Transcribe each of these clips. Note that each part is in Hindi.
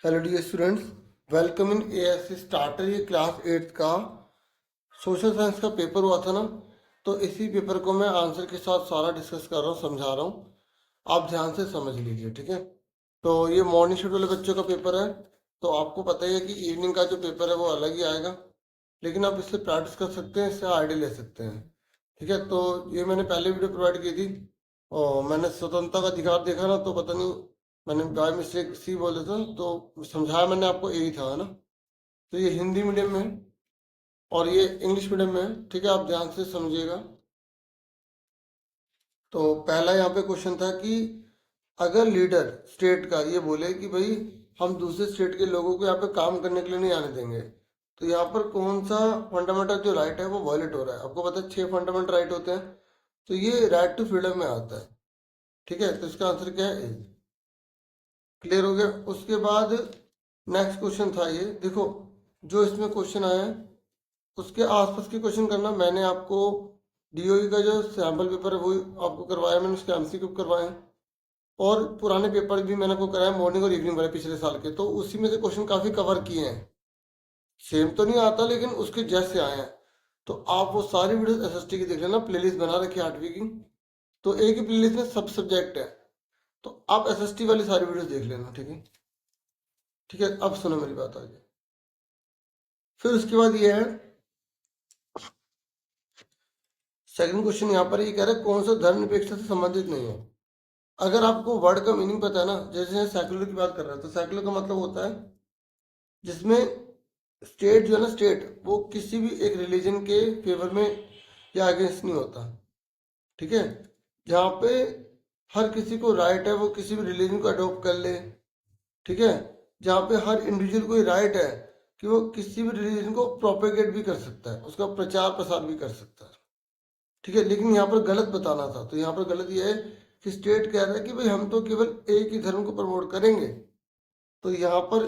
Hello dear students, welcome in ASC starter. ये क्लास 8 का सोशल साइंस का पेपर हुआ था ना, तो इसी पेपर को मैं आंसर के साथ सारा डिस्कस कर रहा हूँ, समझा रहा हूँ। आप ध्यान से समझ लीजिए, ठीक है। तो ये मॉर्निंग शेड्यूल वाले बच्चों का पेपर है, तो आपको पता ही है कि इवनिंग का जो पेपर है वो अलग ही आएगा, लेकिन आप इससे प्रैक्टिस कर सकते हैं, इससे आइडिया ले सकते हैं, ठीक है। तो ये मैंने पहले वीडियो प्रोवाइड की थी और मैंने स्वतंत्रता का अधिकार देखा ना, तो पता नहीं मैंने बाय मिस्टेक सी बोले था, तो समझाया मैंने आपको यही था, है ना। तो ये हिंदी मीडियम में है और ये इंग्लिश मीडियम में है, ठीक है। आप ध्यान से समझिएगा। तो पहला यहाँ पे क्वेश्चन था कि अगर लीडर स्टेट का ये बोले कि भाई हम दूसरे स्टेट के लोगों को यहाँ पे काम करने के लिए नहीं आने देंगे, तो यहाँ पर कौन सा फंडामेंटल जो राइट है वो वायलेट हो रहा है। आपको पता है 6 फंडामेंटल राइट होते हैं, तो ये राइट टू फ्रीडम में आता है, ठीक है। तो इसका आंसर क्या है? क्लियर हो गया। उसके बाद नेक्स्ट क्वेश्चन था, ये देखो जो इसमें क्वेश्चन आया है उसके आसपास के क्वेश्चन करना। मैंने आपको डीओई का जो सैम्पल पेपर है वो आपको करवाया, मैंने उसके एमसीक्यू करवाए हैं, और पुराने पेपर भी मैंने आपको कराया मॉर्निंग और इवनिंग वाले पिछले साल के, तो उसी में से क्वेश्चन काफ़ी कवर किए हैं। सेम तो नहीं आता लेकिन उसके जैसे आए हैं। तो आप वो सारी वीडियो एसएसटी की देख लेना, प्लेलिस्ट बना रखी है 8वीं की, तो एक ही प्लेलिस्ट में सब सब्जेक्ट है, तो आप एसएसटी वाली सारी वीडियो देख लेना, ठीक है। ठीक है, अब सुनो मेरी बात आगे। फिर उसके बाद ये है सेकंड क्वेश्चन, यहाँ पर ये कह रहा है कौन सा धर्मनिरपेक्षता से संबंधित नहीं है। अगर आपको वर्ड का मीनिंग पता है ना, जैसे सेक्युलर की बात कर रहा है, तो सेक्युलर का मतलब होता है जिसमें स्टेट जो है ना, स्टेट वो किसी भी एक रिलीजन के फेवर में या अगेंस्ट नहीं होता, ठीक है। जहाँ पे हर किसी को राइट है वो किसी भी रिलीजन को अडॉप्ट कर ले, ठीक है। जहाँ पे हर इंडिविजुअल को राइट है कि वो किसी भी रिलीजन को प्रोपेगेट भी कर सकता है, उसका प्रचार प्रसार भी कर सकता है, ठीक है। लेकिन यहाँ पर गलत बताना था, तो यहाँ पर गलत ये है कि स्टेट कह रहा है कि भाई हम तो केवल एक ही धर्म को प्रमोट करेंगे, तो यहाँ पर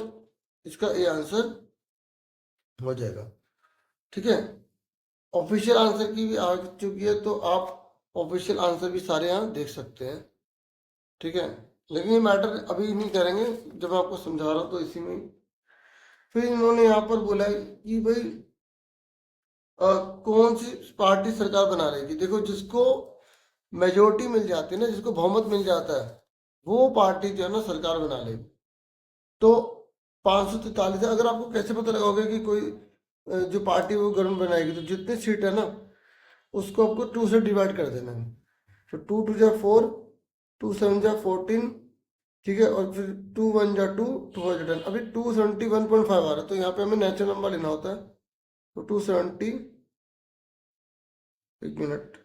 इसका ए आंसर हो जाएगा, ठीक है। ऑफिशियल आंसर की भी आ चुकी है, तो आप ऑफिशियल आंसर भी सारे यहाँ देख सकते हैं, ठीक है। लेकिन ये मैटर अभी नहीं करेंगे, जब मैं आपको समझा रहा हूँ तो इसी में। फिर इन्होंने यहाँ पर बोला है कि भाई कौन सी पार्टी सरकार बना रहेगी। देखो जिसको मेजोरिटी मिल जाती है ना, जिसको बहुमत मिल जाता है, वो पार्टी जो है ना सरकार बना लेगी। तो 543 है। अगर आपको कैसे पता लगाओगे कि कोई जो पार्टी वो गवर्नमेंट बनाएगी, तो जितनी सीट है ना उसको आपको 2 से डिवाइड कर देना है। तो 2 2 जा 4, 2 7 जा 14, ठीक है। और फिर 2 1 जा 2, 2 4 जा 10। अभी 271.5 आ रहा है, तो यहाँ पे हमें नेचुरल नंबर लेना होता है। तो 270, एक मिनट,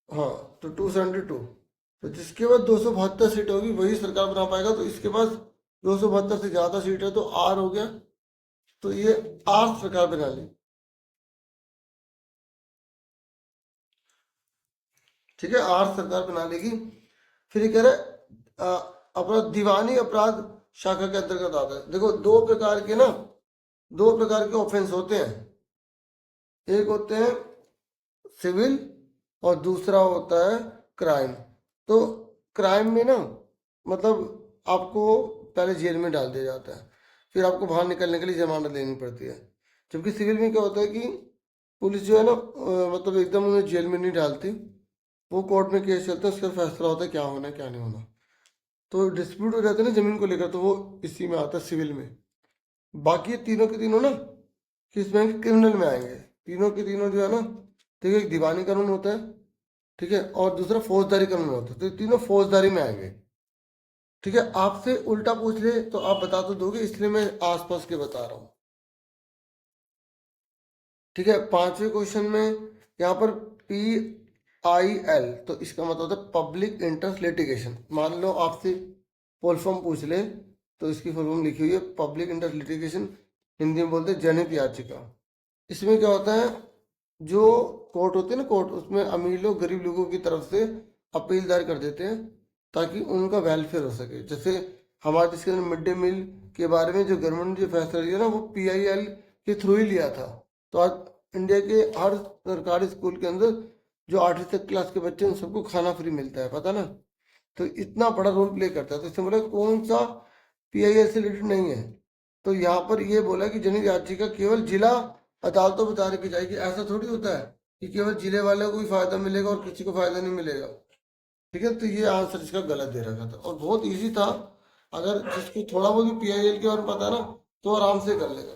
हाँ, तो 272। तो जिसके बाद 272 सीट होगी वही सरकार बना पाएगा। तो इसके पास 272 से ज़्यादा सीट है, तो आर हो गया, तो ये आर सरकार बना ली, ठीक है। आर सरकार बना लेगी। फिर ये कह रहा है अपराध दीवानी अपराध शाखा के अंतर्गत आता है। देखो दो प्रकार के ऑफेंस होते हैं, एक होते हैं सिविल और दूसरा होता है क्राइम। तो क्राइम में ना मतलब आपको पहले जेल में डाल दिया जाता है, फिर आपको बाहर निकलने के लिए जमानत लेनी पड़ती है। जबकि सिविल में क्या होता है कि पुलिस जो है ना मतलब एकदम उन्हें जेल में नहीं डालती, वो कोर्ट में केस चलता है, उसका फैसला होता है क्या होना है क्या नहीं होना। तो डिस्प्यूट हो जाता है ना जमीन को लेकर, तो वो इसी में आता है, सिविल में। बाकी ये तीनों के तीनों ना किस में क्रिमिनल में आएंगे। तीनों के तीनों जो है ना, ठीक है, एक दीवानी कानून होता है, ठीक है, और दूसरा फौजदारी कानून होता है, तो ये तीनों फौजदारी में आएंगे, ठीक है। आपसे उल्टा पूछ ले तो आप बता तो दोगे, इसलिए मैं आसपास के बता रहा हूँ, ठीक है। पांचवें क्वेश्चन में यहाँ पर PIL, तो इसका मतलब होता है पब्लिक इंटरेस्ट लिटिगेशन। मान लो आपसे फुल फॉर्म पूछ ले, तो इसकी फुल फॉर्म लिखी हुई है पब्लिक इंटरेस्ट लिटिगेशन, हिंदी में बोलते हैं जनहित याचिका। इसमें क्या होता है, जो कोर्ट होते हैं ना, कोर्ट उसमें अमीर लोग गरीब लोगों की तरफ से अपील दायर कर देते हैं ताकि उनका वेलफेयर हो सके। जैसे हमारे देश के अंदर मिड डे मील के बारे में जो गवर्नमेंट ने जो फैसला लिया ना, वो PIL के थ्रू ही लिया था। तो आज इंडिया के हर सरकारी स्कूल के अंदर जो 8वीं तक क्लास के बच्चे हैं उन सबको खाना फ्री मिलता है, पता ना। तो इतना बड़ा रोल प्ले करता है। तो इसमें बोला कौन सा PIL से रिलेटेड नहीं है। तो यहाँ पर ये बोला कि जनहित याचिका केवल जिला अदालतों में दायर की जाएगी। ऐसा थोड़ी होता है कि केवल जिले वाले को ही फायदा मिलेगा और किसी को फायदा नहीं मिलेगा। ठीक है, तो ये आंसर इसका गलत दे रखा था और बहुत इजी था। अगर जिसको थोड़ा बहुत भी PIL के बारे में पता है ना तो आराम से कर लेगा।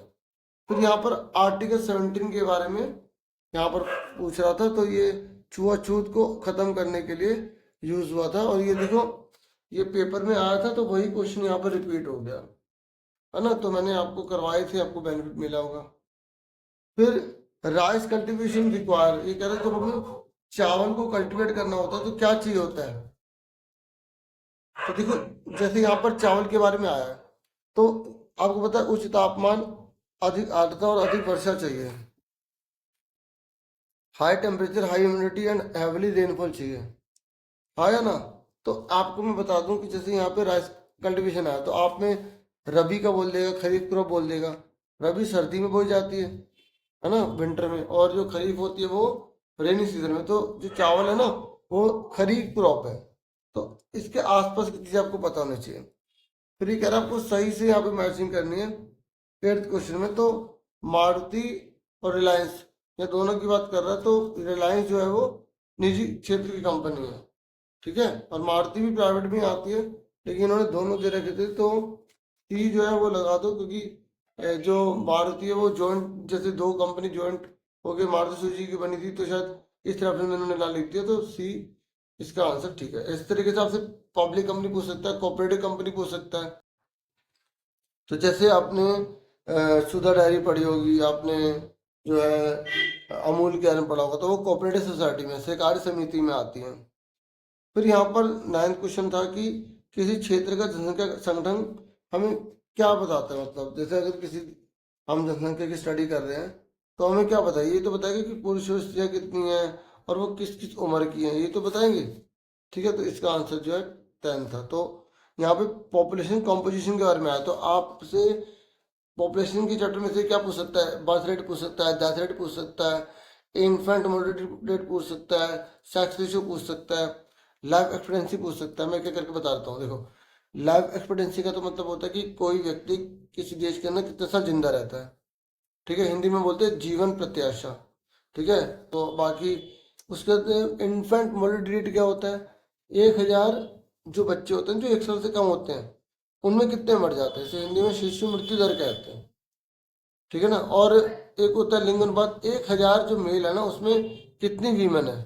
फिर यहाँ पर आर्टिकल 17 के बारे में यहाँ पर पूछ रहा था, तो ये छुआछूत को खत्म करने के लिए यूज हुआ था। और ये देखो ये पेपर में आया था तो वही क्वेश्चन यहाँ पर रिपीट हो गया है ना, तो मैंने आपको करवाए थे, आपको बेनिफिट मिला होगा। फिर राइस कल्टीवेशन रिक्वायर, ये कह रहे जब हमें चावल को कल्टीवेट करना होता है तो क्या चाहिए होता है। तो देखो जैसे यहाँ पर चावल के बारे में आया है तो आपको पता है उच्च तापमान, अधिक आर्द्रता और अधिक वर्षा चाहिए। High temperature, high humidity and heavily rainfall चाहिए, हाँ या ना। तो आपको मैं बता दूं कि जैसे यहाँ पे राइस कल्टीवेशन आया तो आप में रबी का बोल देगा, खरीफ क्रॉप बोल देगा। रबी सर्दी में बोई जाती है ना, विंटर में, और जो खरीफ होती है वो रेनी सीजन में। तो जो चावल है ना वो खरीफ क्रॉप है। तो इसके आसपास की चीजें आपको पता होनी चाहिए। फिर ये कह रहा है आपको सही से यहाँ पे मैचिंग करनी है। 8th क्वेश्चन में तो मारुति और रिलायंस ये दोनों की बात कर रहा है, तो रिलायंस जो है वो निजी क्षेत्र की कंपनी है, ठीक है, और मारुति भी प्राइवेट में आती है, लेकिन इन्होंने दोनों दे रखे थे। तो सी जो है वो लगा दो, क्योंकि जो मारुति है वो जॉइंट, जैसे दो कंपनी जॉइंट होके मारुति सुजुकी की बनी थी, तो शायद इस तरफ से इन्होंने ला लिख दिया, तो सी इसका आंसर ठीक है। इस तरीके से आपसे पब्लिक कंपनी पूछ सकता है, कोऑपरेटिव कंपनी पूछ सकता है। तो जैसे आपने सुधा डेयरी पढ़ी होगी, आपने जो है अमूल के बारे में पढ़ा होगा, तो वो कोऑपरेटिव सोसाइटी में, सहकारी समिति में आती है। फिर यहाँ पर 9th क्वेश्चन था कि किसी क्षेत्र का जनसंख्या संगठन हमें क्या बताता है। मतलब जैसे अगर किसी हम जनसंख्या की स्टडी कर रहे हैं तो हमें क्या बताइए, ये तो बताएगा कि पुरुष और स्त्रियाँ कितनी हैं और वो किस किस उम्र की हैं, ये तो बताएंगे। ठीक है, तो इसका आंसर जो है 10 था। तो यहाँ पे पॉपुलेशन कॉम्पोजिशन के बारे में आया, तो आपसे पॉपुलेशन के चैप्टर में से क्या पूछ सकता है, बर्थ रेट पूछ सकता है, डेथ रेट पूछ सकता है, इन्फेंट मोर्टेलिटी रेट पूछ सकता है, सेक्स रेशियो पूछ सकता है, लाइफ एक्सपेक्टेंसी पूछ सकता है। मैं क्या करके बता देता हूँ, देखो लाइफ एक्सपेक्टेंसी का तो मतलब होता है कि कोई व्यक्ति किसी देश के अंदर कितने साल जिंदा रहता है। ठीक है, हिंदी में बोलते हैं जीवन प्रत्याशा। ठीक है, तो बाकी उसके बाद इन्फेंट मोर्टेलिटी रेट क्या होता है, 1000 जो बच्चे होते हैं जो 1 साल से कम होते हैं उनमें कितने मर जाते हैं, इसे हिंदी में शिशु मृत्यु दर कहते हैं। ठीक है ना, और एक होता है लिंग अनुपात, 1000 जो मेल है ना उसमें कितनी वीमेन है।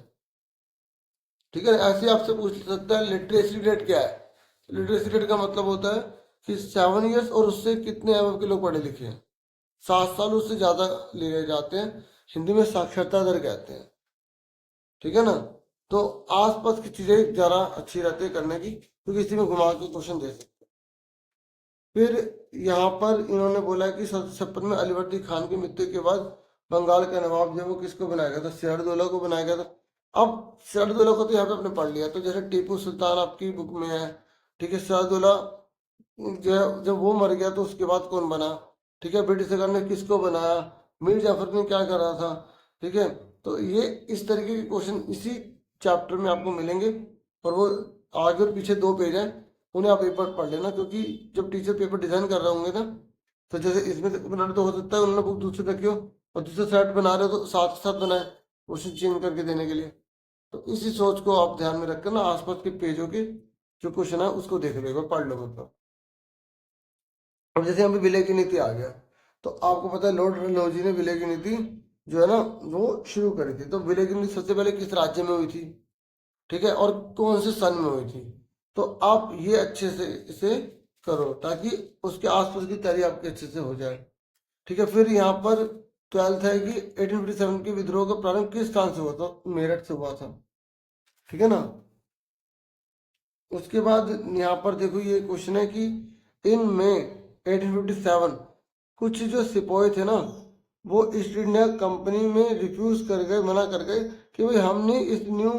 ठीक है, ऐसे आपसे पूछ सकता है लिटरेसी रेट क्या है। लिटरेसी रेट का मतलब होता है कि 7 ईयर्स और उससे कितने अबव के लोग पढ़े लिखे हैं, 7 साल उससे ज्यादा लिए जाते हैं, हिंदी में साक्षरता दर कहते हैं। ठीक है ना, तो आसपास की चीजें जरा अच्छी रहती है करने की, क्योंकि इसी में घुमा के क्वेश्चन दे सकते हैं। फिर यहाँ पर इन्होंने बोला कि 1756 में अलीवर्दी खान की मृत्यु के बाद बंगाल का नवाब जो वो किसको बनाया गया था, सिराजुद्दौला को बनाया गया था। अब सिराजुद्दौला को तो यहाँ पे आपने पढ़ लिया, तो जैसे टीपू सुल्तान आपकी बुक में है। ठीक है, सिराजुद्दौला जो है जब वो मर गया तो उसके बाद कौन बना। ठीक है, ब्रिटिश सरकार ने किसको बनाया, मीर जाफर ने क्या करा था। ठीक है, तो ये इस तरीके के क्वेश्चन इसी चैप्टर में आपको मिलेंगे, और वो आगे और पीछे 2 पेज हैं, उन्हें आप एक बार पढ़ लेना, क्योंकि जब टीचर पेपर डिजाइन कर रहे होंगे ना, तो जैसे इसमें उन्होंने तो हो सकता है उन्होंने बुक दूसरी रखी हो और दूसरे सेट बना रहे हो तो साथ साथ बनाए क्वेश्चन चेंज करके देने के लिए। तो इसी सोच को आप ध्यान में रखकर ना आसपास के पेजों के जो क्वेश्चन है उसको देख लो, एक बार पढ़ लो मतलब। अब जैसे यहाँ पे विलय की नीति आ गया, तो आपको पता है लॉर्ड डलहौजी ने विलय की नीति जो है ना वो शुरू करी थी। तो विलय की नीति सबसे पहले किस राज्य में हुई थी, ठीक है, और कौन से सन में हुई थी। तो आप ये अच्छे से इसे करो ताकि उसके आसपास की तैयारी आपकी अच्छे से हो जाए। ठीक है, फिर यहाँ पर 12th है कि 1857 के विद्रोह का प्रारंभ किस स्थान से हुआ था, मेरठ से हुआ था। ठीक है ना, उसके बाद यहाँ पर देखो ये क्वेश्चन है कि इन में 1857 कुछ जो सिपाही थे ना वो ईस्ट इंडिया कंपनी में रिफ्यूज कर गए, मना कर गए कि भाई हमने इस न्यू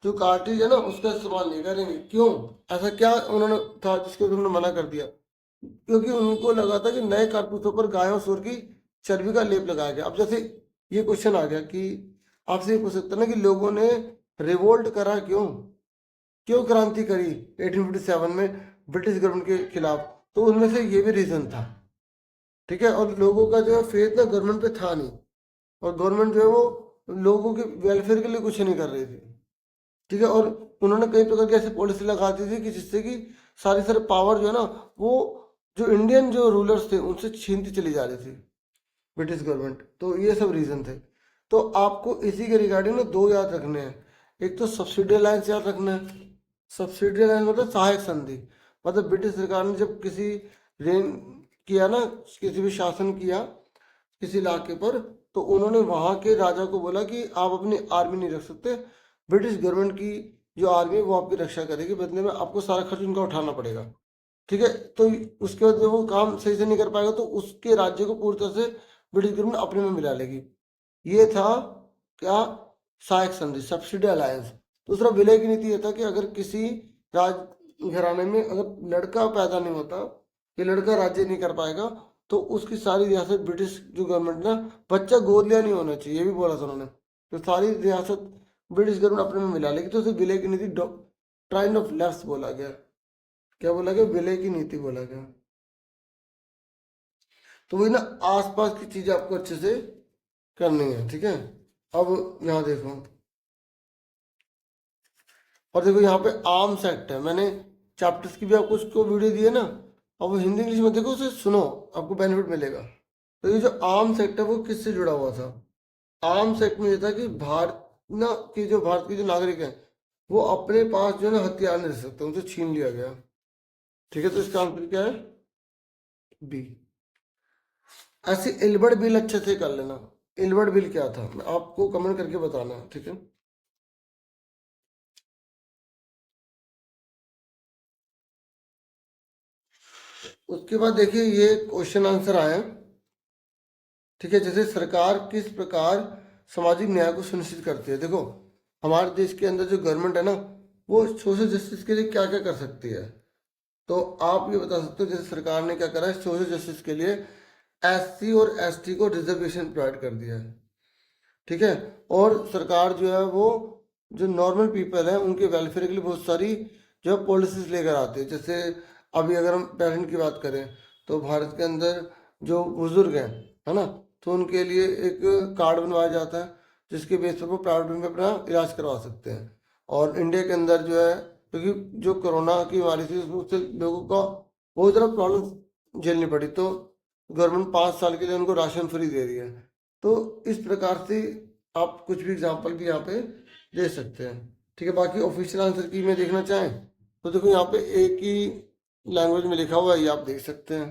जो कार्टिज है ना उसका इस्तेमाल नहीं करेंगे। क्यों, ऐसा क्या उन्होंने था जिसके उन्होंने मना कर दिया, क्योंकि उनको लगा था कि नए कारतूसों पर गाय और सूअर की चर्बी का लेप लगाया गया। अब जैसे ये क्वेश्चन आ गया कि आपसे ये पूछ सकते हैं ना कि लोगों ने रिवोल्ट करा क्यों, क्यों क्रांति करी 1857 में ब्रिटिश गवर्नमेंट के खिलाफ। तो उनमें से ये भी रीज़न था। ठीक है, और लोगों का जो है फेथ ना गवर्नमेंट पे था नहीं, और गवर्नमेंट जो है वो लोगों के वेलफेयर के लिए कुछ नहीं कर रही थी। ठीक है, और उन्होंने कई प्रकार की ऐसी पॉलिसी लगा दी थी कि जिससे कि सारे पावर जो है ना, वो जो इंडियन जो रूलर्स थे उनसे छीनती चली जा रही थी ब्रिटिश गवर्नमेंट। तो ये सब रीजन थे। तो आपको इसी के रिगार्डिंग ना दो याद रखने हैं। एक तो सब्सिडी अलायंस याद रखना है। सब्सिडी अलायंस मतलब सहायक संधि। मतलब ब्रिटिश सरकार ने जब किसी रेन किया ना, किसी भी शासन किया किसी इलाके पर, तो उन्होंने वहां के राजा को बोला कि आप अपनी आर्मी नहीं रख सकते, ब्रिटिश गवर्नमेंट की जो आर्मी है वो आपकी रक्षा करेगी, बदले में आपको सारा खर्च उनका उठाना पड़ेगा। ठीक है, तो उसके बाद जब वो काम सही से नहीं कर पाएगा तो उसके राज्य को पूरी तरह से ब्रिटिश गवर्नमेंट अपने में मिला लेगी। ये था क्या, सहायक संधि, सब्सिडी अलायंस। दूसरा विलय की नीति ये था कि अगर किसी राज घराने में अगर लड़का पैदा नहीं होता, ये लड़का राज्य नहीं कर पाएगा, तो उसकी सारी रियासत ब्रिटिश जो गवर्नमेंट ना, बच्चा गोद लिया नहीं होना चाहिए, ये भी बोला था उन्होंने, तो सारी रियासत ब्रिटिश गवर्नमेंट अपने में मिला लेगी। तो उसे विलय की नीति ट्राइन ऑफ लेफ्ट बोला गया। क्या बोला गया, विलय की नीति बोला गया। तो वही ना, आसपास की चीजें आपको अच्छे से करनी है। ठीक है, अब यहाँ देखो, और देखो यहाँ पे आर्म्स एक्ट है। मैंने चैप्टर्स की भी आपको उसको वीडियो दी है ना, अब वो हिंदी इंग्लिश में देखो, उसे सुनो, आपको बेनिफिट मिलेगा। तो ये जो आर्म्स एक्ट है वो किससे जुड़ा हुआ था। आर्म्स एक्ट में ये था कि भारत ना कि जो भारत के जो नागरिक हैं वो अपने पास जो है ना हथियार नहीं रख सकते, उनसे छीन लिया गया। ठीक है, तो इसका आंसर क्या है, बी। ऐसे इलबर्ट बिल अच्छे से कर लेना। इलबर्ट बिल क्या था, मैं आपको कमेंट करके बताना है, ठीक है। उसके बाद देखिए ये क्वेश्चन आंसर आए हैं। ठीक है, जैसे सरकार किस प्रकार सामाजिक न्याय को सुनिश्चित करती है। देखो, हमारे देश के अंदर जो गवर्नमेंट है ना, वो सोशल जस्टिस के लिए क्या क्या कर सकती है। तो आप ये बता सकते हो, जैसे सरकार ने क्या करा है सोशल जस्टिस के लिए, एससी और एसटी को रिजर्वेशन प्रोवाइड कर दिया है। ठीक है, और सरकार जो है वो जो नॉर्मल पीपल है उनके वेलफेयर के लिए बहुत सारी जो है पॉलिसीज लेकर आती है। जैसे अभी अगर हम पेरेंट की बात करें, तो भारत के अंदर जो बुजुर्ग हैं, है ना, तो उनके लिए एक कार्ड बनवाया जाता है जिसके बेस पर वो प्राइवेट में अपना इलाज करवा सकते हैं। और इंडिया के अंदर जो है, क्योंकि जो कोरोना की बीमारी थी उससे लोगों को बहुत ज़्यादा प्रॉब्लम झेलनी पड़ी, तो गवर्नमेंट 5 साल के लिए उनको राशन फ्री दे रही है। तो इस प्रकार से आप कुछ भी एग्जांपल भी यहाँ पे दे सकते हैं। ठीक है, बाकी ऑफिशियल आंसर की में देखना चाहें तो देखो यहाँ पे एक ही लैंग्वेज में लिखा हुआ है, ये आप देख सकते हैं।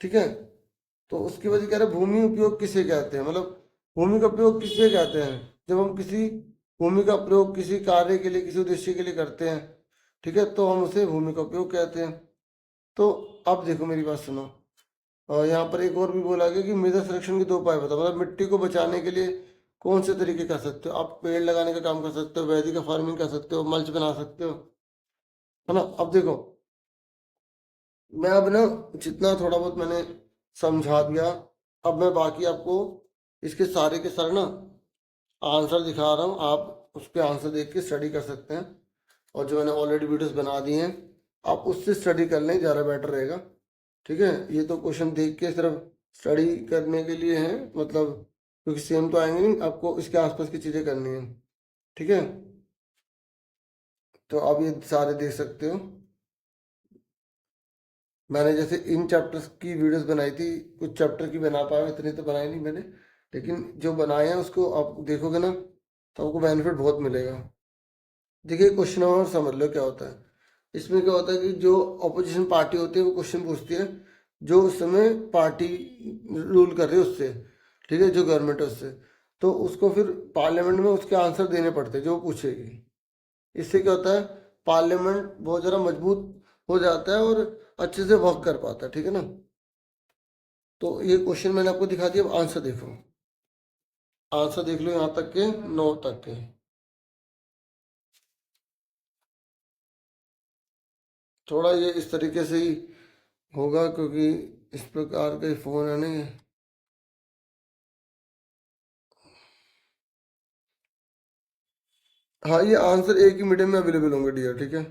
ठीक है, तो उसकी वजह कह रहे हैं भूमि उपयोग किसे कहते हैं, मतलब भूमि का उपयोग किसे कहते हैं, जब हम किसी भूमि का प्रयोग किसी कार्य के लिए किसी उद्देश्य के लिए करते हैं। ठीक है, तो हम उसे भूमि का उपयोग कहते हैं। तो अब देखो मेरी बात सुनो, और यहाँ पर एक और भी बोला गया कि मृदा संरक्षण के दो उपाय बताओ। मतलब मिट्टी को बचाने के लिए कौन से तरीके कर सकते हो आप, पेड़ लगाने का काम कर सकते हो, वैदिक फार्मिंग कर सकते हो, मल्च बना सकते हो, है ना। अब देखो, मैं अब ना जितना थोड़ा बहुत मैंने समझा दिया, अब मैं बाकी आपको इसके सारे के सारे ना आंसर दिखा रहा हूँ, आप उस पर आंसर देख के स्टडी कर सकते हैं। और जो मैंने ऑलरेडी वीडियोस बना दी हैं, आप उससे स्टडी कर लें, ज़्यादा बेटर रहेगा। ठीक है, ये तो क्वेश्चन देख के सिर्फ स्टडी करने के लिए हैं, मतलब क्योंकि सेम तो आएंगे नहीं, आपको इसके आसपास की चीज़ें करनी है। ठीक है, तो आप ये सारे देख सकते हो। मैंने जैसे इन चैप्टर्स की वीडियोस बनाई थी, कुछ चैप्टर की बना पाया, इतनी तो बनाई नहीं मैंने, लेकिन जो बनाए हैं उसको आप देखोगे ना तो आपको बेनिफिट बहुत मिलेगा। देखिए क्वेश्चन और समझ लो क्या होता है। इसमें क्या होता है कि जो अपोजिशन पार्टी होती है वो क्वेश्चन पूछती है, जो उस समय पार्टी रूल कर रही है उससे, ठीक है, जो गवर्नमेंट है उससे, तो उसको फिर पार्लियामेंट में उसके आंसर देने पड़ते हैं जो वो पूछेगी। इससे क्या होता है, पार्लियामेंट बहुत ज़्यादा मजबूत हो जाता है और अच्छे से वर्क कर पाता है। ठीक है ना, तो ये क्वेश्चन मैंने आपको दिखा दिया, अब आंसर देखो। आंसर देख लो यहाँ तक के, 9 तक के। थोड़ा ये इस तरीके से ही होगा क्योंकि इस प्रकार के फ़ोन है नहीं। हाँ, ये आंसर एक ही मीडियम में अवेलेबल होंगे डियर, ठीक है।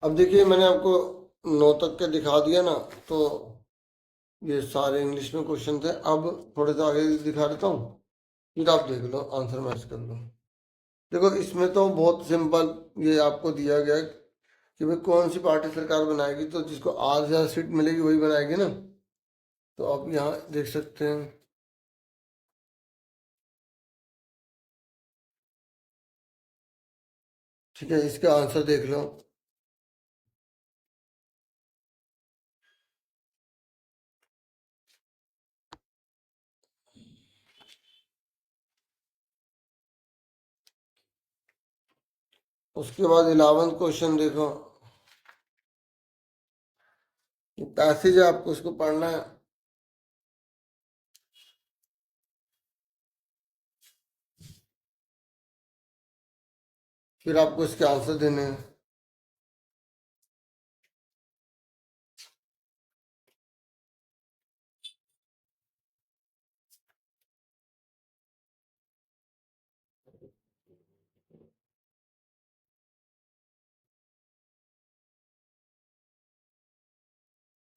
अब देखिए मैंने आपको 9 तक के दिखा दिया ना, तो ये सारे इंग्लिश में क्वेश्चन थे। अब थोड़े से आगे दिखा देता हूँ, फिर आप देख लो, आंसर मैच कर लो। देखो इसमें तो बहुत सिंपल ये आपको दिया गया है कि भाई कौन सी पार्टी सरकार बनाएगी, तो जिसको आध से ज़्यादा सीट मिलेगी वही बनाएगी ना। तो आप यहाँ देख सकते हैं। ठीक है, इसका आंसर देख लो। उसके बाद 11वां क्वेश्चन देखो, पैसेज है, आपको उसको पढ़ना है, फिर आपको इसके आंसर देने हैं।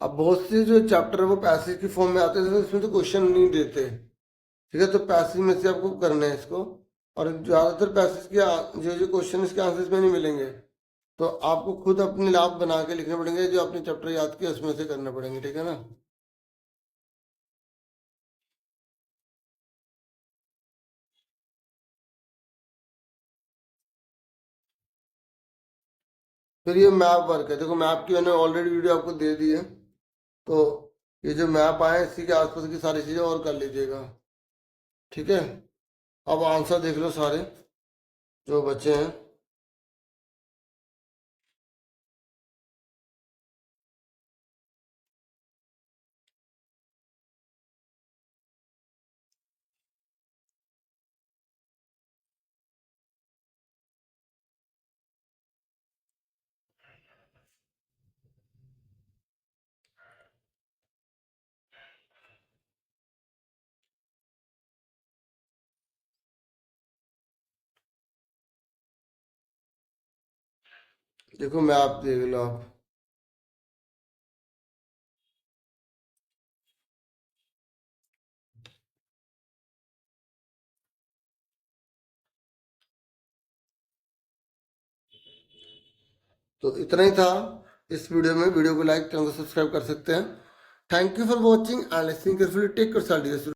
अब बहुत से जो चैप्टर है वो पैसेज की फॉर्म में आते हैं, तो इसमें तो क्वेश्चन नहीं देते। ठीक है, तो पैसेज में से आपको करना है इसको। और ज़्यादातर पैसेज के जो जो क्वेश्चन इसके आंसर्स में नहीं मिलेंगे, तो आपको खुद अपने लाभ बना के लिखने पड़ेंगे, जो आपने चैप्टर याद किया उसमें से करने पड़ेंगे। ठीक है ना। फिर ये मैप वर्क है, देखो मैप की मैंने ऑलरेडी वीडियो आपको दे दी है, तो ये जो मैप आए इसी के आसपास की सारी चीज़ें और कर लीजिएगा। ठीक है, अब आंसर देख लो सारे जो बचे हैं। देखो मैप देख लो आप। तो इतना ही था इस वीडियो में। वीडियो को लाइक, चैनल को सब्सक्राइब कर सकते हैं। Thank you for watching and listening carefully. Take care.